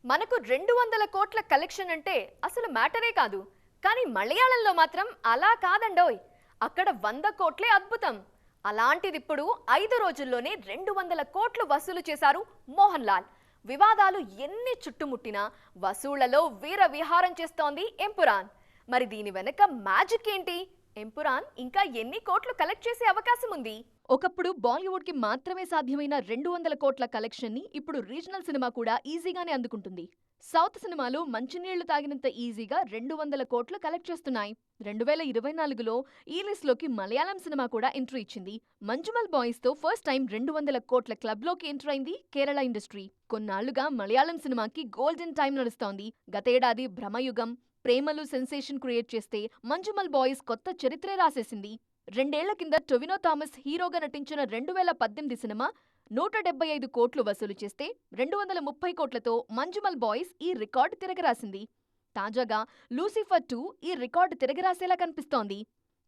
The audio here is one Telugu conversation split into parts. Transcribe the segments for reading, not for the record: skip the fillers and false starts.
మనకు 200 కోట్ల కలెక్షన్ అంటే అసలు మ్యాటరే కాదు. కానీ మలయాళంలో మాత్రం అలా కాదండోయ్. అక్కడ 100 కోట్లే అద్భుతం. అలాంటిది ఇప్పుడు 5 రోజుల్లోనే 200 కోట్లు వసూలు చేశారు మోహన్ లాల్. వివాదాలు ఎన్ని చుట్టుముట్టినా వసూళ్లలో వీర విహారం చేస్తోంది ఎంపురాన్. మరి దీని వెనక మ్యాజిక్ ఏంటి? ఎంపురాన్ ఇంకా ఎన్ని కోట్లు కలెక్ట్ చేసే అవకాశం ఉంది? ఒకప్పుడు బాలీవుడ్ కి మాత్రమే సాధ్యమైన 200 కోట్ల కలెక్షన్ ని ఇప్పుడు రీజనల్ సినిమా కూడా ఈజీగానే అందుకుంటుంది. సౌత్ సినిమాలు మంచినీళ్లు తాగినంత ఈజీగా 200 కోట్లు కలెక్ట్ చేస్తున్నాయి. 2024లో ఈ లిస్ట్ లోకి మలయాళం సినిమా కూడా ఎంట్రీ ఇచ్చింది. మంజుమల్ బాయ్స్ తో ఫస్ట్ టైం 200 కోట్ల క్లబ్ లోకి ఎంటర్ అయింది కేరళ ఇండస్ట్రీ. కొన్నాళ్లుగా మలయాళం సినిమాకి గోల్డెన్ టైం నడుస్తోంది. గతేడాది భ్రమయుగం, ప్రేమలు సెన్సేషన్ క్రియేట్ చేస్తే మంజుమల్ బాయ్స్ కొత్త చరిత్రే రాసేసింది. 2 ఏళ్ల కింద టొవినో థామస్ హీరోగా నటించిన 2018 సినిమా 175 కోట్లు వసూలు చేస్తే 230 కోట్లతో మంజుమల్ బాయ్స్ ఈ రికార్డు తిరగరాసింది. తాజాగా లూసిఫర్ 2 ఈ రికార్డు తిరగరాసేలా కనిపిస్తోంది.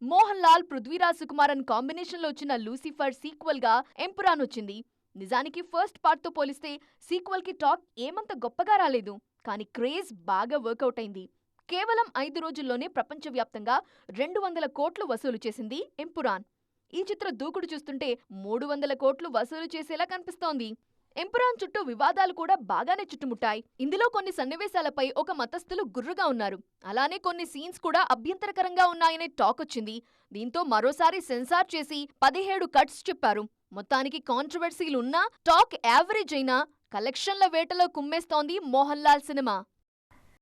మోహన్ లాల్, పృథ్వీరాజ్ సుకుమారన్ కాంబినేషన్లో వచ్చిన లూసిఫర్ సీక్వెల్ గా ఎంపురాన్ వచ్చింది. నిజానికి ఫస్ట్ పార్ట్ తో పోలిస్తే సీక్వెల్ కి టాక్ ఏమంత గొప్పగా రాలేదు. కానీ క్రేజ్ బాగా వర్కౌట్ అయింది. కేవలం 5 రోజుల్లోనే ప్రపంచవ్యాప్తంగా 200 కోట్లు వసూలు చేసింది ఎంపురాన్. ఈ చిత్ర దూకుడు చూస్తుంటే 300 కోట్లు వసూలు చేసేలా కనిపిస్తోంది. ఎంపురాన్ చుట్టూ వివాదాలు కూడా బాగానే చుట్టుముట్టాయి. ఇందులో కొన్ని సన్నివేశాలపై ఒక మతస్థులు గుర్రుగా ఉన్నారు. అలానే కొన్ని సీన్స్ కూడా అభ్యంతరకరంగా ఉన్నాయనే టాక్ వచ్చింది. దీంతో మరోసారి సెన్సార్ చేసి 17 కట్స్ చెప్పారు. మొత్తానికి కాంట్రవర్సీలున్నా, టాక్ యావరేజ్ అయినా కలెక్షన్ల వేటలో కుమ్మేస్తోంది మోహన్ లాల్ సినిమా.